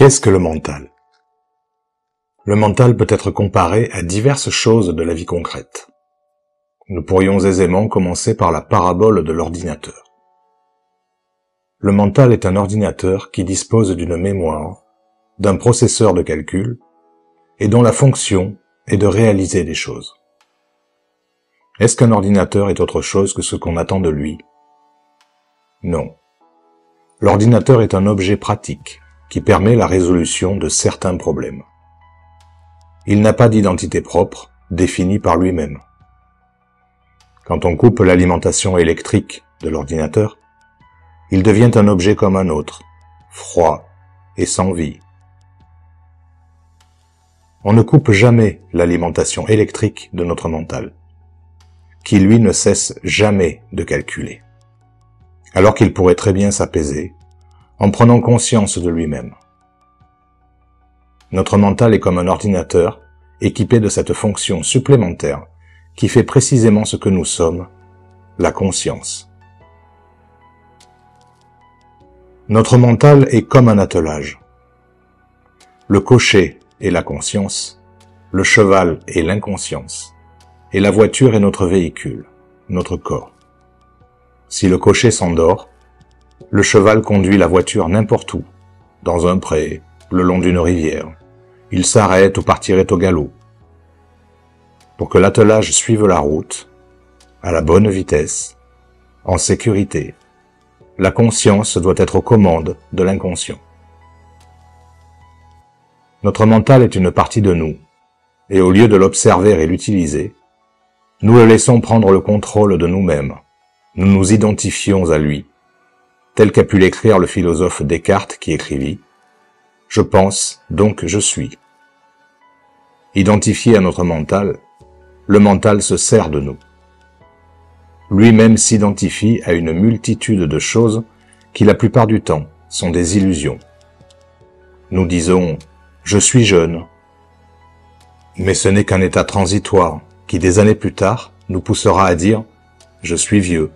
Qu'est-ce que le mental? Le mental peut être comparé à diverses choses de la vie concrète. Nous pourrions aisément commencer par la parabole de l'ordinateur. Le mental est un ordinateur qui dispose d'une mémoire, d'un processeur de calcul, et dont la fonction est de réaliser des choses. Est-ce qu'un ordinateur est autre chose que ce qu'on attend de lui? Non. L'ordinateur est un objet pratique qui permet la résolution de certains problèmes. Il n'a pas d'identité propre, définie par lui-même. Quand on coupe l'alimentation électrique de l'ordinateur, il devient un objet comme un autre, froid et sans vie. On ne coupe jamais l'alimentation électrique de notre mental, qui lui ne cesse jamais de calculer, alors qu'il pourrait très bien s'apaiser en prenant conscience de lui-même. Notre mental est comme un ordinateur équipé de cette fonction supplémentaire qui fait précisément ce que nous sommes, la conscience. Notre mental est comme un attelage. Le cocher est la conscience, le cheval est l'inconscience, et la voiture est notre véhicule, notre corps. Si le cocher s'endort, le cheval conduit la voiture n'importe où, dans un pré, le long d'une rivière. Il s'arrête ou partirait au galop. Pour que l'attelage suive la route, à la bonne vitesse, en sécurité, la conscience doit être aux commandes de l'inconscient. Notre mental est une partie de nous, et au lieu de l'observer et l'utiliser, nous le laissons prendre le contrôle de nous-mêmes. Nous nous identifions à lui, tel qu'a pu l'écrire le philosophe Descartes qui écrivit « Je pense, donc je suis ». Identifié à notre mental, le mental se sert de nous. Lui-même s'identifie à une multitude de choses qui la plupart du temps sont des illusions. Nous disons « je suis jeune », mais ce n'est qu'un état transitoire qui des années plus tard nous poussera à dire « je suis vieux »,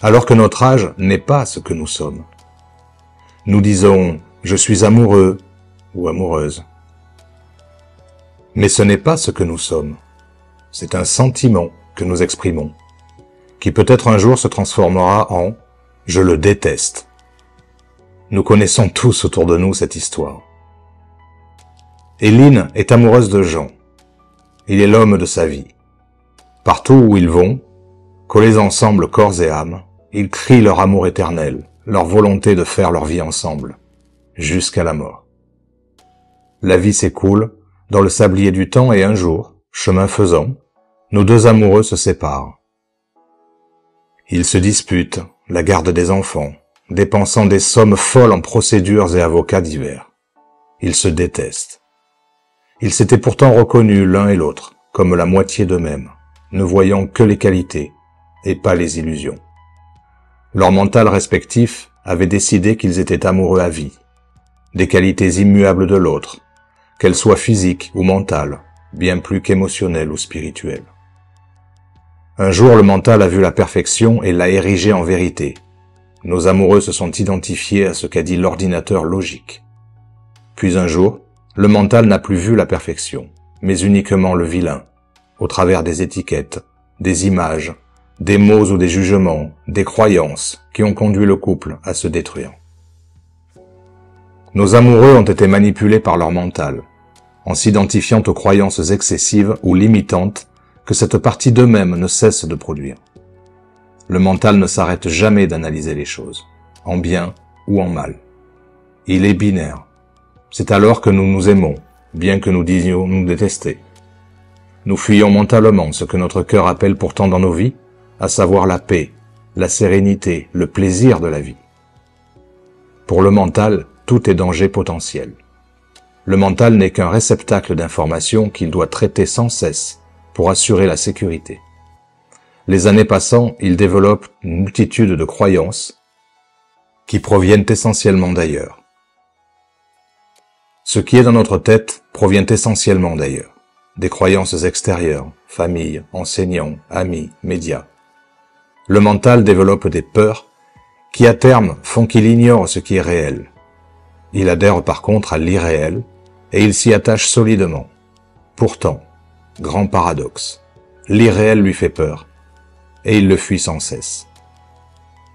alors que notre âge n'est pas ce que nous sommes. Nous disons « je suis amoureux » ou amoureuse. Mais ce n'est pas ce que nous sommes. C'est un sentiment que nous exprimons, qui peut-être un jour se transformera en « je le déteste ». Nous connaissons tous autour de nous cette histoire. Éline est amoureuse de Jean. Il est l'homme de sa vie. Partout où ils vont, collés ensemble corps et âme, ils crient leur amour éternel, leur volonté de faire leur vie ensemble, jusqu'à la mort. La vie s'écoule dans le sablier du temps et un jour, chemin faisant, nos deux amoureux se séparent. Ils se disputent la garde des enfants, dépensant des sommes folles en procédures et avocats divers. Ils se détestent. Ils s'étaient pourtant reconnus l'un et l'autre comme la moitié d'eux-mêmes, ne voyant que les qualités et pas les illusions. Leur mental respectif avait décidé qu'ils étaient amoureux à vie, des qualités immuables de l'autre, qu'elles soient physiques ou mentales, bien plus qu'émotionnelles ou spirituelles. Un jour, le mental a vu la perfection et l'a érigée en vérité. Nos amoureux se sont identifiés à ce qu'a dit l'ordinateur logique. Puis un jour, le mental n'a plus vu la perfection, mais uniquement le vilain, au travers des étiquettes, des images, des mots ou des jugements, des croyances qui ont conduit le couple à se détruire. Nos amoureux ont été manipulés par leur mental, en s'identifiant aux croyances excessives ou limitantes que cette partie d'eux-mêmes ne cesse de produire. Le mental ne s'arrête jamais d'analyser les choses, en bien ou en mal. Il est binaire. C'est alors que nous nous aimons, bien que nous disions nous détester. Nous fuyons mentalement ce que notre cœur appelle pourtant dans nos vies, à savoir la paix, la sérénité, le plaisir de la vie. Pour le mental, tout est danger potentiel. Le mental n'est qu'un réceptacle d'informations qu'il doit traiter sans cesse pour assurer la sécurité. Les années passant, il développe une multitude de croyances qui proviennent essentiellement d'ailleurs. Ce qui est dans notre tête provient essentiellement d'ailleurs. Des croyances extérieures, famille, enseignants, amis, médias. Le mental développe des peurs qui à terme font qu'il ignore ce qui est réel. Il adhère par contre à l'irréel et il s'y attache solidement. Pourtant, grand paradoxe, l'irréel lui fait peur et il le fuit sans cesse.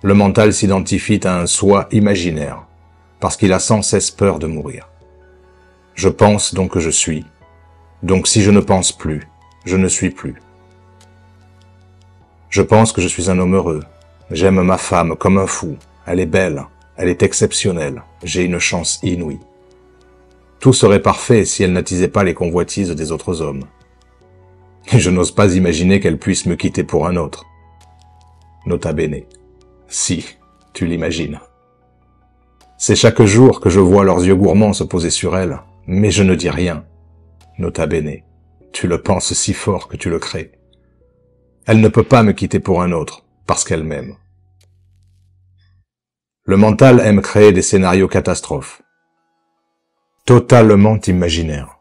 Le mental s'identifie à un soi imaginaire parce qu'il a sans cesse peur de mourir. Je pense donc que je suis, donc si je ne pense plus, je ne suis plus. Je pense que je suis un homme heureux. J'aime ma femme comme un fou. Elle est belle, elle est exceptionnelle. J'ai une chance inouïe. Tout serait parfait si elle n'attisait pas les convoitises des autres hommes. Et je n'ose pas imaginer qu'elle puisse me quitter pour un autre. Nota bene. Si, tu l'imagines. C'est chaque jour que je vois leurs yeux gourmands se poser sur elle, mais je ne dis rien. Nota bene. Tu le penses si fort que tu le crées. Elle ne peut pas me quitter pour un autre, parce qu'elle m'aime. Le mental aime créer des scénarios catastrophes. Totalement imaginaires.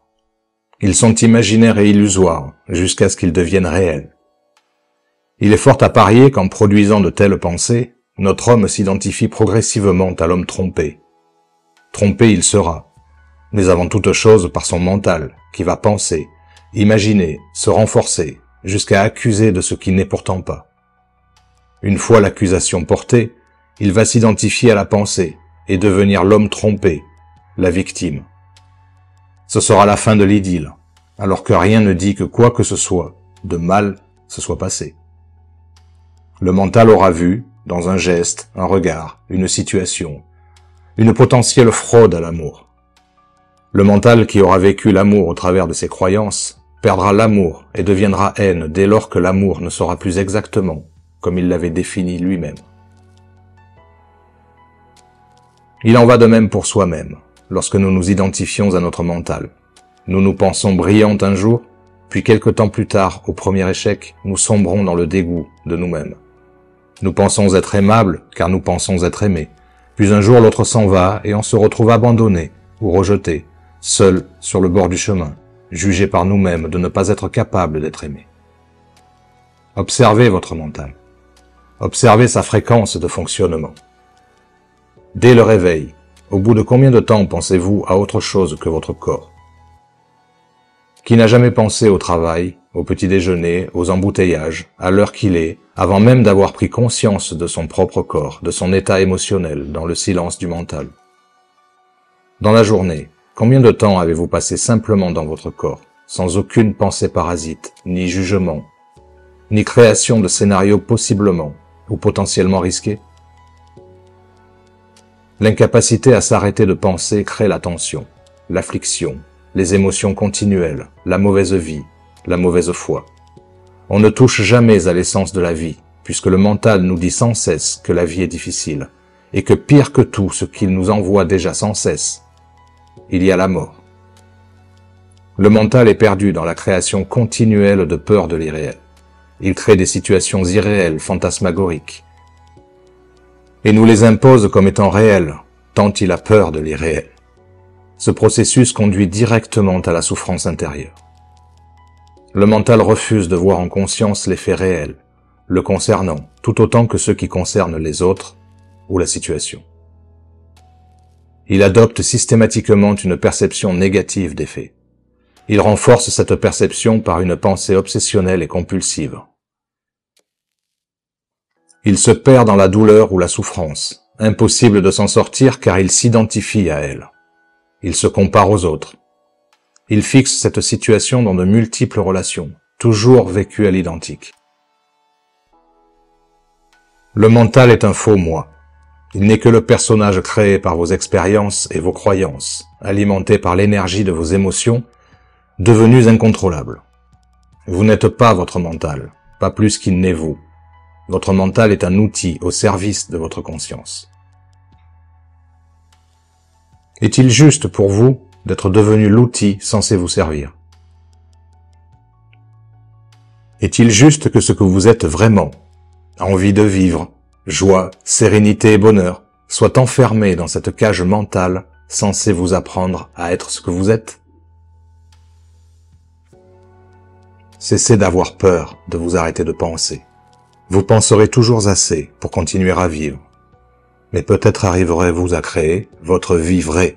Ils sont imaginaires et illusoires, jusqu'à ce qu'ils deviennent réels. Il est fort à parier qu'en produisant de telles pensées, notre homme s'identifie progressivement à l'homme trompé. Trompé il sera, mais avant toute chose par son mental, qui va penser, imaginer, se renforcer, jusqu'à accuser de ce qui n'est pourtant pas. Une fois l'accusation portée, il va s'identifier à la pensée et devenir l'homme trompé, la victime. Ce sera la fin de l'idylle, alors que rien ne dit que quoi que ce soit de mal se soit passé. Le mental aura vu, dans un geste, un regard, une situation, une potentielle fraude à l'amour. Le mental qui aura vécu l'amour au travers de ses croyances perdra l'amour et deviendra haine dès lors que l'amour ne sera plus exactement comme il l'avait défini lui-même. Il en va de même pour soi-même, lorsque nous nous identifions à notre mental. Nous nous pensons brillantes un jour, puis quelque temps plus tard, au premier échec, nous sombrons dans le dégoût de nous-mêmes. Nous pensons être aimables, car nous pensons être aimés. Puis un jour l'autre s'en va et on se retrouve abandonné ou rejeté, seul sur le bord du chemin, jugé par nous-mêmes de ne pas être capable d'être aimé. Observez votre mental. Observez sa fréquence de fonctionnement. Dès le réveil, au bout de combien de temps pensez-vous à autre chose que votre corps? Qui n'a jamais pensé au travail, au petit déjeuner, aux embouteillages, à l'heure qu'il est, avant même d'avoir pris conscience de son propre corps, de son état émotionnel, dans le silence du mental? Dans la journée, combien de temps avez-vous passé simplement dans votre corps, sans aucune pensée parasite, ni jugement, ni création de scénarios possiblement ou potentiellement risqués? L'incapacité à s'arrêter de penser crée la tension, l'affliction, les émotions continuelles, la mauvaise vie, la mauvaise foi. On ne touche jamais à l'essence de la vie, puisque le mental nous dit sans cesse que la vie est difficile, et que pire que tout ce qu'il nous envoie déjà sans cesse, il y a la mort. Le mental est perdu dans la création continuelle de peur de l'irréel. Il crée des situations irréelles, fantasmagoriques, et nous les impose comme étant réelles, tant il a peur de l'irréel. Ce processus conduit directement à la souffrance intérieure. Le mental refuse de voir en conscience les faits réels, le concernant, tout autant que ceux qui concernent les autres ou la situation. Il adopte systématiquement une perception négative des faits. Il renforce cette perception par une pensée obsessionnelle et compulsive. Il se perd dans la douleur ou la souffrance, impossible de s'en sortir car il s'identifie à elle. Il se compare aux autres. Il fixe cette situation dans de multiples relations, toujours vécues à l'identique. Le mental est un faux moi. Il n'est que le personnage créé par vos expériences et vos croyances, alimenté par l'énergie de vos émotions, devenues incontrôlables. Vous n'êtes pas votre mental, pas plus qu'il n'est vous. Votre mental est un outil au service de votre conscience. Est-il juste pour vous d'être devenu l'outil censé vous servir? Est-il juste que ce que vous êtes vraiment, envie de vivre, joie, sérénité et bonheur, soit enfermé dans cette cage mentale censée vous apprendre à être ce que vous êtes? Cessez d'avoir peur de vous arrêter de penser. Vous penserez toujours assez pour continuer à vivre. Mais peut-être arriverez-vous à créer votre vie vraie,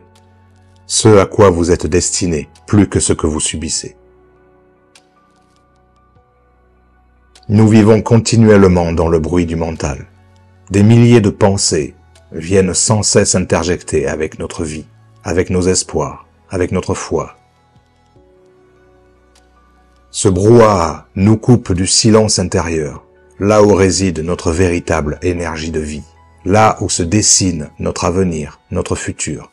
ce à quoi vous êtes destiné, plus que ce que vous subissez. Nous vivons continuellement dans le bruit du mental. Des milliers de pensées viennent sans cesse interjecter avec notre vie, avec nos espoirs, avec notre foi. Ce brouhaha nous coupe du silence intérieur, là où réside notre véritable énergie de vie, là où se dessine notre avenir, notre futur.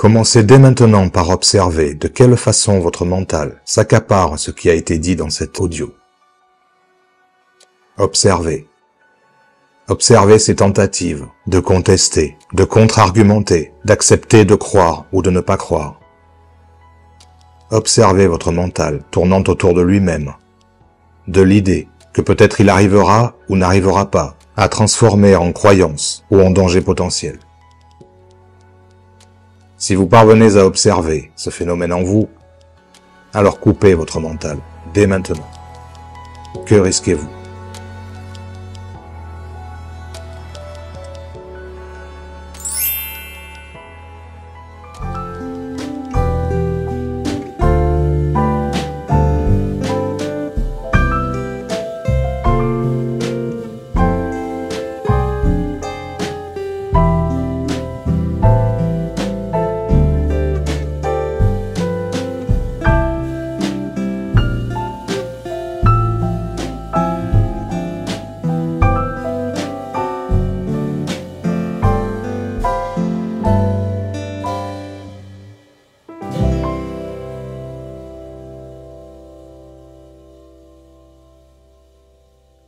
Commencez dès maintenant par observer de quelle façon votre mental s'accapare ce qui a été dit dans cet audio. Observez. Observez ses tentatives de contester, de contre-argumenter, d'accepter de croire ou de ne pas croire. Observez votre mental tournant autour de lui-même, de l'idée que peut-être il arrivera ou n'arrivera pas à transformer en croyance ou en danger potentiel. Si vous parvenez à observer ce phénomène en vous, alors coupez votre mental dès maintenant. Que risquez-vous ?